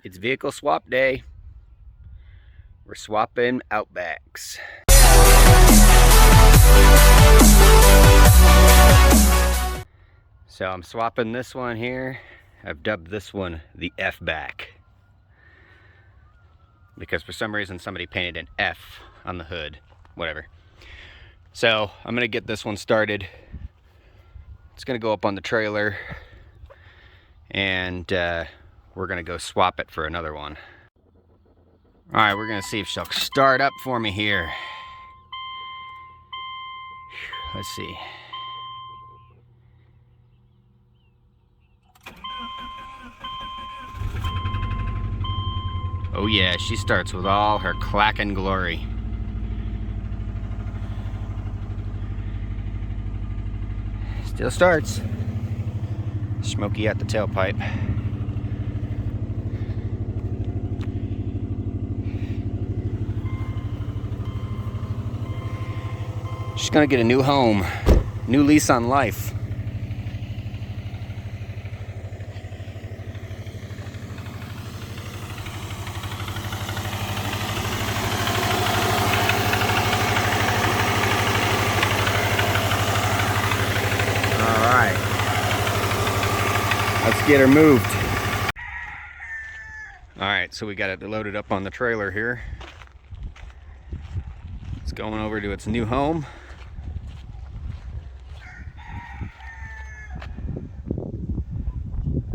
It's vehicle swap day. We're swapping Outbacks. So I'm swapping this one here. I've dubbed this one the F-back, because for some reason somebody painted an F on the hood. Whatever. So I'm gonna get this one started. It's gonna go up on the trailer, and we're gonna go swap it for another one. All right, we're gonna see if she'll start up for me here. Let's see. Oh yeah, she starts with all her clacking glory. Still starts. Smoky at the tailpipe. She's gonna get a new home, new lease on life. All right, let's get her moved. All right, so we got it loaded up on the trailer here. It's going over to its new home.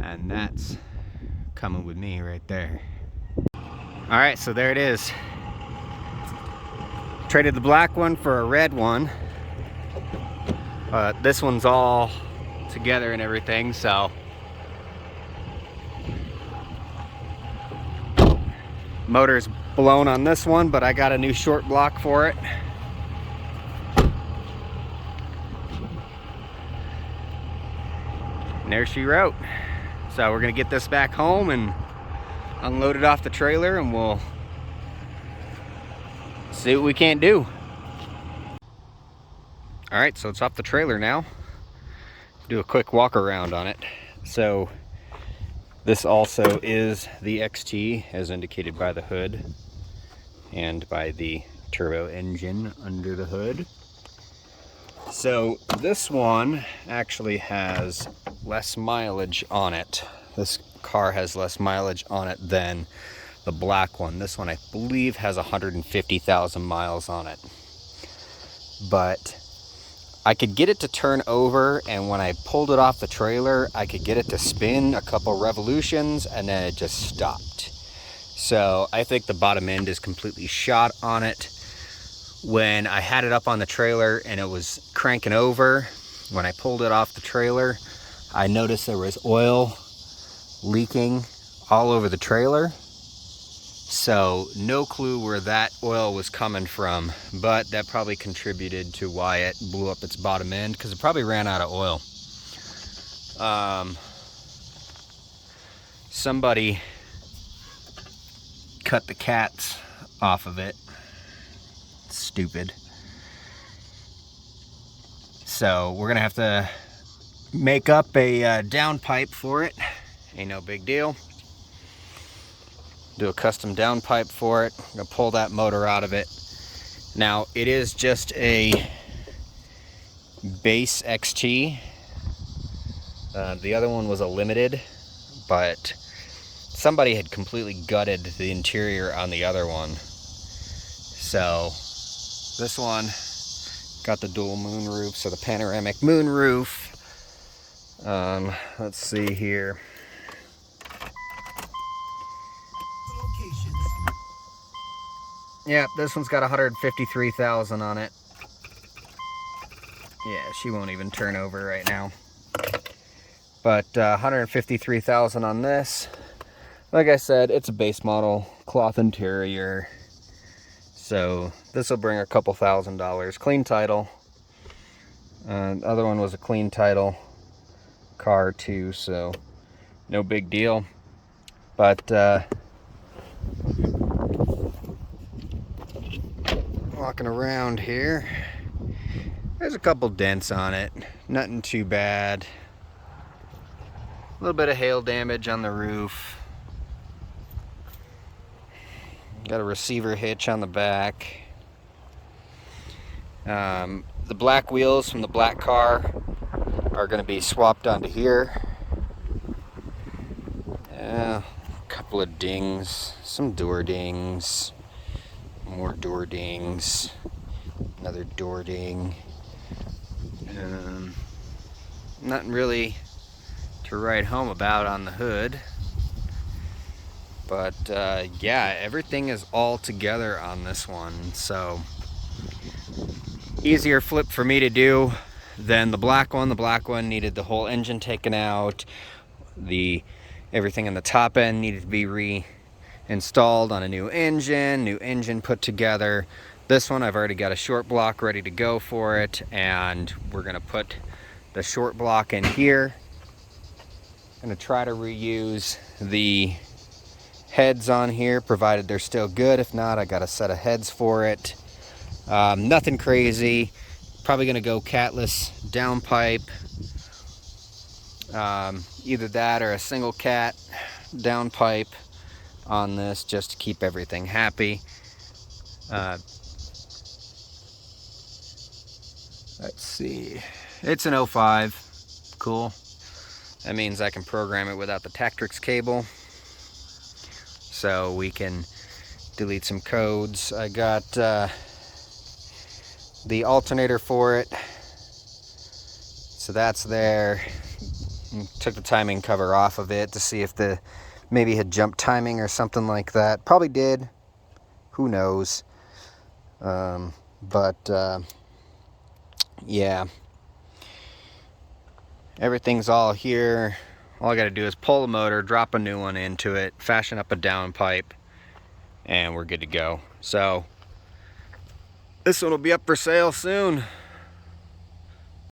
And that's coming with me right there. All right, so there it is. Traded the black one for a red one. This one's all together and everything, so motor's blown on this one, but I got a new short block for it. And there she wrote. So we're gonna get this back home and unload it off the trailer, and we'll see what we can do. All right, so it's off the trailer now. Do a quick walk around on it. So this also is the XT, as indicated by the hood and by the turbo engine under the hood. So this one actually has less mileage on it. This car has less mileage on it than the black one. This one, I believe, has 150,000 miles on it. But I could get it to turn over, and when I pulled it off the trailer, I could get it to spin a couple revolutions, and then it just stopped. So I think the bottom end is completely shot on it. When I had it up on the trailer and it was cranking over, when I pulled it off the trailer, I noticed there was oil leaking all over the trailer. So no clue where that oil was coming from, but that probably contributed to why it blew up its bottom end, because it probably ran out of oil. Somebody cut the cats off of it. Stupid. So we're gonna have to make up a downpipe for it. Ain't no big deal. Do a custom downpipe for it. I'm gonna pull that motor out of it. Now it is just a base XT. The other one was a limited, but somebody had completely gutted the interior on the other one. So this one got the dual moon roof, so the panoramic moon roof. Let's see here. Yeah, this one's got 153,000 on it. Yeah, she won't even turn over right now. But 153,000 on this. Like I said, it's a base model, cloth interior. So this will bring a couple $1,000. Clean title. The other one was a clean title car too, so no big deal. But walking around here, there's a couple dents on it, nothing too bad. A little bit of hail damage on the roof. Got a receiver hitch on the back. The black wheels from the black car are going to be swapped onto here. A couple of dings, some door dings, more door dings, another door ding. Nothing really to write home about on the hood. But yeah, everything is all together on this one. So easier flip for me to do than the black one. The black one needed the whole engine taken out. Everything in the top end needed to be reinstalled on a new engine put together. This one I've already got a short block ready to go for it, and we're gonna put the short block in here. Gonna try to reuse the heads on here, provided they're still good. If not, I got a set of heads for it. Nothing crazy. Probably gonna go catless downpipe. Either that or a single cat downpipe on this, just to keep everything happy. Let's see. It's an 05. Cool. That means I can program it without the Tactrix cable, so we can delete some codes. I got the alternator for it, so that's there. Took the timing cover off of it to see if maybe had jumped timing or something like that. Probably did. Who knows? Yeah. Everything's all here. All I got to do is pull the motor, drop a new one into it, fashion up a downpipe, and we're good to go. So this one will be up for sale soon.